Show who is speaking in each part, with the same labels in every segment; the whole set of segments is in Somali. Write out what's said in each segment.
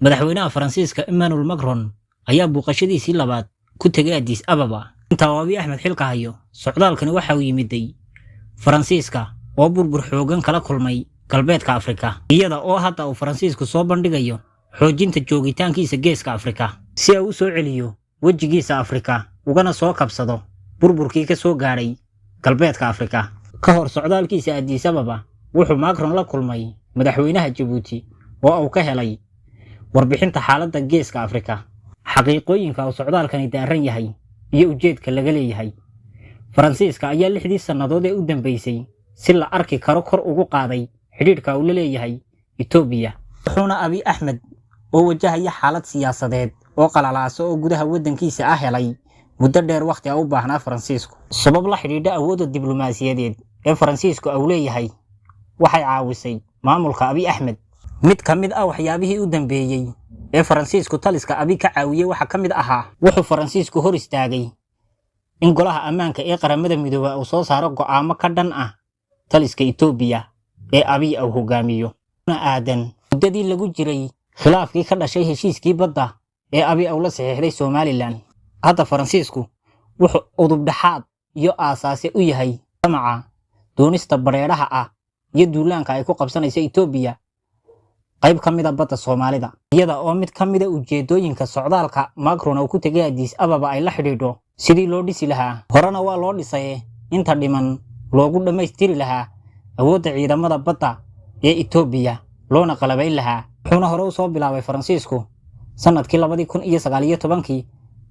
Speaker 1: madaxweynaha Faransiiska Emmanuel Macron ayaa booqashadiisii labaad ku tagay Addis Ababa. Inta uu Abiy Ahmed xilka hayo, socdaalkani waxa uu yimiday Faransiiska oo burbur xoogan kala kulmay galbeedka Afrika, iyada oo hadda uu Faransiisku soo bandhigayo xoojinta joogitaankiisa geeska Afrika si uu soo celiyo wajigiisa Afrika ugana soo kabsado burburkii ka soo gaaray galbeedka Afrika. Ka hor socdaalkiisa Addis Ababa, wuxuu Macron la kulmay madaxweynaha Djibouti oo uu ka helay warbixinta xaaladda geeska Afrika, xaqiiqooyinka uu socdaalkani daaran yahay iyo ujeedka laga leeyahay. Faransiiska ayaa 6 sannadood ee u dambeysay si la arki karo kor ugu qaaday xiriirka uu la leeyahay Itoobiya, wuxuuna Abiy Ahmed oo wajahaya xaalad siyaasadeed oo qalalaasa oo gudaha waddankiisa ah helay muddo dheer waqti u baahnaa Faransiisku. Sabab la xiriirta awoodda diblomaasiyadeed ee Faransiisku uu leeyahay waxay caawisay maamulka Abiy Ahmed. mid ka mid ah waxyaabihii u dambeeyay ee Faransiisku taliska Abiy ka caawiyay waxa ka mid ahaa wuxuu Faransiisku hor istaagay in golaha ammaanka ee qaramada midoobay uu soo saaro go'aamo ka dhan ah taliska Itoobiya ee Abiy uu hogaamiyo. aadan muddadii lagu jiray khilaafkii ka dhashay heshiiskii badda ee Abiy uu la saxiixday Somaliland, hadda Faransiisku wuxuu udub dhaxaad iyo aasaasi u yahay damaca doonista bareeraha ah iyo duulaanka ay ku qabsanayso Itoobiya qayb ka mid ah badda Soomaalida, iyada oo mid ka mid ah ujeedooyinka socdaalka Macron uu ku tagay Addis Ababa ay la xidhiidho sidii loo dhisi lahaa, horena waa loo dhisay inta dhiman loogu dhammaystiri lahaa awoodda ciidamada badda ee Itoobiya loona qalabayn lahaa. Wuxuuna hore u soo bilaabay Faransiisku sanadkii 2019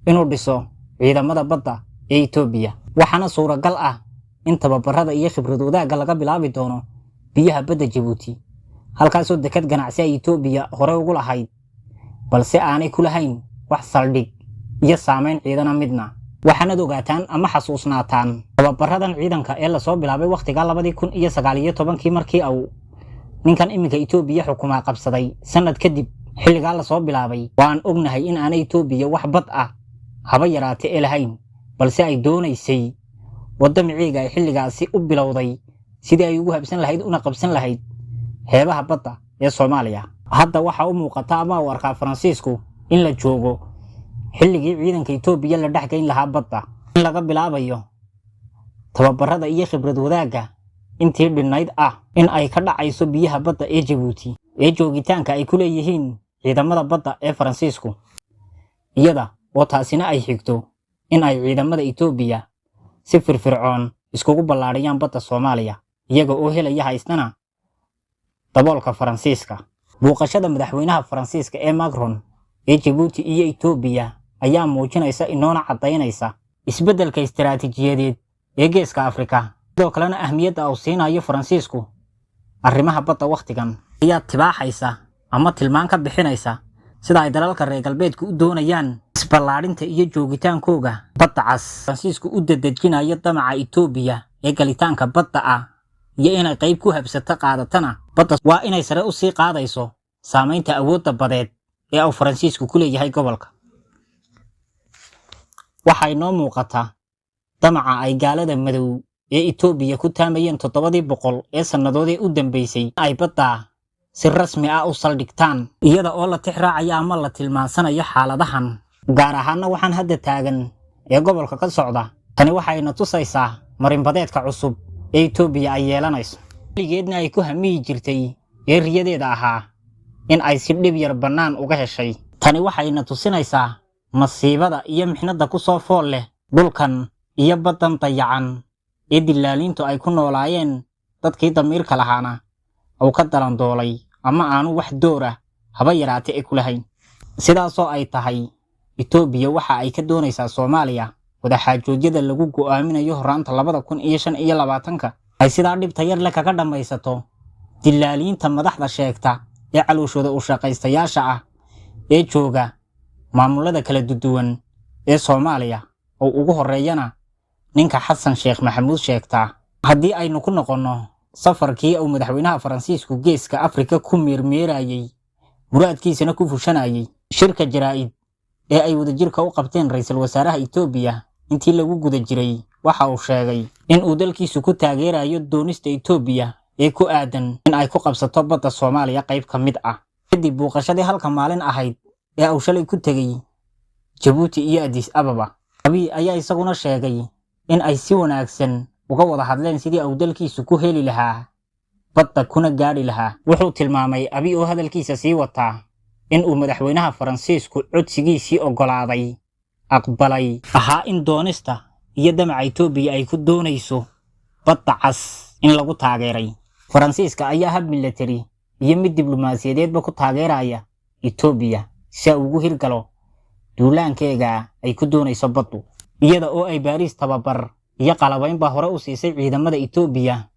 Speaker 1: inuu dhiso ciidamada badda ee Itoobiya, waxaana suuragal ah in tababarada iyo khibrad wadaagga laga bilaabi doono biyaha badda Djibouti, halkaasoo dekad ganacsi ay Itoobiya hore ugu lahayd balse aanay ku lahayn wax saldhig iyo saameyn ciidana midna. waxaanad ogaataan ama xasuusnaataan tababaradan ciidanka ee la soo bilaabay waqtiga 2019 markii uu ninkan iminka Itoobiya xukuma qabsaday. sanad kadib xilliga la soo bilaabay, waan ognahay in aanay Itoobiya wax bad ah haba yaraatee ee lahayn, balse ay doonaysay wadamiciiga ay xilligaasi u bilowday sidii ay ugu habsan lahayd una qabsan lahayd heebaha badda ee Soomaaliya. hadda waxa u muuqata ama uu arkaa Faransiisku in la joogo xilligii ciidanka Itoobiya la dhaxgayn lahaa badda, in laga bilaabayo tababarada iyo khibrad wadaagga intii dhinayd ah in ay ka dhacayso biyaha badda ee Djibouti ee joogitaanka ay ku leeyihiin ciidamada badda ee Faransiisku, iyada oo taasina ay xigto in ay ciidamada Itoobiya si firfircoon iskugu ballaariyaan badda Soomaaliya iyaga oo helaya haystana daboolka Faransiiska. booqashada madaxweynaha Faransiiska ee Macron ee Djibouti iyo Itoobiya ayaa muujinaysa inoona cadaynaysa isbeddelka istiraatiijiyadeed ee geeska Afrika, sidoo kalena ahmiyadda uu siinayo Faransiisku arrimaha badda. waqtigan ayaa tibaaxaysa ama tilmaan ka bixinaysa sida ay dalalka reer galbeedku u doonayaan isballaarinta iyo joogitaankooga badda cas. Faransiisku u dadejinayo damaca Itoobiya ee galitaanka badda ah iyo inay qayb ku habsato qaadatana badda waa inay sare u sii qaadayso saameynta awoodda badeed ee uu Faransiisku ku leeyahay gobolka. waxay noo muuqataa damaca ay gaalada madow ee Itoobiya ku taamayeen 700 ee sannadood ee u dambeysay ay badda si rasmi ah u saldhigtaan, iyada oo la tixraacaya ama la tilmaansanayo xaaladahan gaar ahaanna waxaan hadda taagan ee gobolka ka socda. tani waxayna tusaysaa marinbadeedka cusub ee Itoobiya ay yeelanayso, weligeedna ay ku hamiyi jirtay ee riyadeeda ahaa in ay si dhib yar bannaan uga heshay. tani waxayna tusinaysaa masiibada iyo mixnada ku soo fool leh dhulkan iyo baddan dayacan ee dilaaliintu ay ku noolaayeen dadkii damiirka lahaana uu ka dalandoolay ama aanu wax door ah haba yaraatee ee ku lahayn. sidaasoo ay tahay, Itoobiya waxa ay ka doonaysaa Soomaaliya wadaxaajoodyada lagu go'aaminayo horaanta 2025 ay sidaa dhibta yar le kaga dhammaysato dilaaliinta madaxda sheegta ee calooshooda u shaqaystayaasha ah ee jooga maamulada kala duwan ee Soomaaliya oo ugu horeeyana ninka Xasan Sheekh Maxamuud sheegta. haddii aynu ku noqono safarkii uu madaxweynaha Faransiisku geeska Afrika ku meermeerayay muraadkiisana ku fushanayay, shirka jaraa'id ee ay wadajirka u qabteen ra'iisul wasaaraha Itoobiya intii lagu guda jiray, waxa uu sheegay in uu dalkiisu ku taageerayo doonista Itoobiya ee ku aadan in ay ku qabsato badda Soomaaliya qayb ka mid ah. kadib booqashadii halka maalin ahayd ee uu shalay ku tegay Jabuuti iyo Addis Ababa. Abiy ayaa isaguna sheegay in ay si wanaagsan uga wada hadleen sidii uu dalkiisu ku heli lahaa badda kuna gaadhi lahaa. Wuxuu tilmaamay Abiy oo hadalkiisa sii wataa in uu madaxweynaha Faransiisku codsigiisii ogolaaday aqbalay ahaa in doonista iyo damaca Itoobiya ay ku doonayso badda cas in lagu taageeray. Faransiiska ayaa hab military iyo mid diblomaasiyadeedba ku taageeraya Itoobiya si uu ugu hirgalo duulaankeega ay ku doonayso baddu, iyada oo ay Paris tababar iyo qalabaynba hore u siisay ciidamada Itoobiya.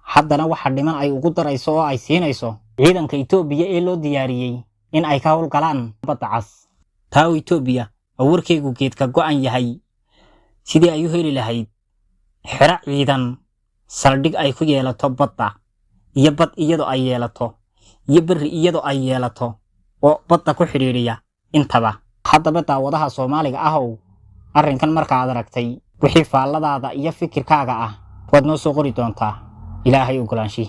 Speaker 1: haddana waxa dhiman ay ugu darayso oo ay siinayso ciidanka Itoobiya ee loo diyaariyay in ay ka howlgalaan badda cas. taa Itoobiya warkeygu geedka go'an yahay sidii ay u heli lahayd xira ciidan saldhig ay ku yeelato badda iyo bad iyadoo ay yeelato iyo berri iyadoo ay yeelato oo badda ku xiriiriya intaba. haddaba daawadaha Soomaaliga ahow arrinkan markaad aragtay wixii faalladaada iyo fikirkaaga ah waad noo soo qori doontaa. ilaahay ogolaanshihi.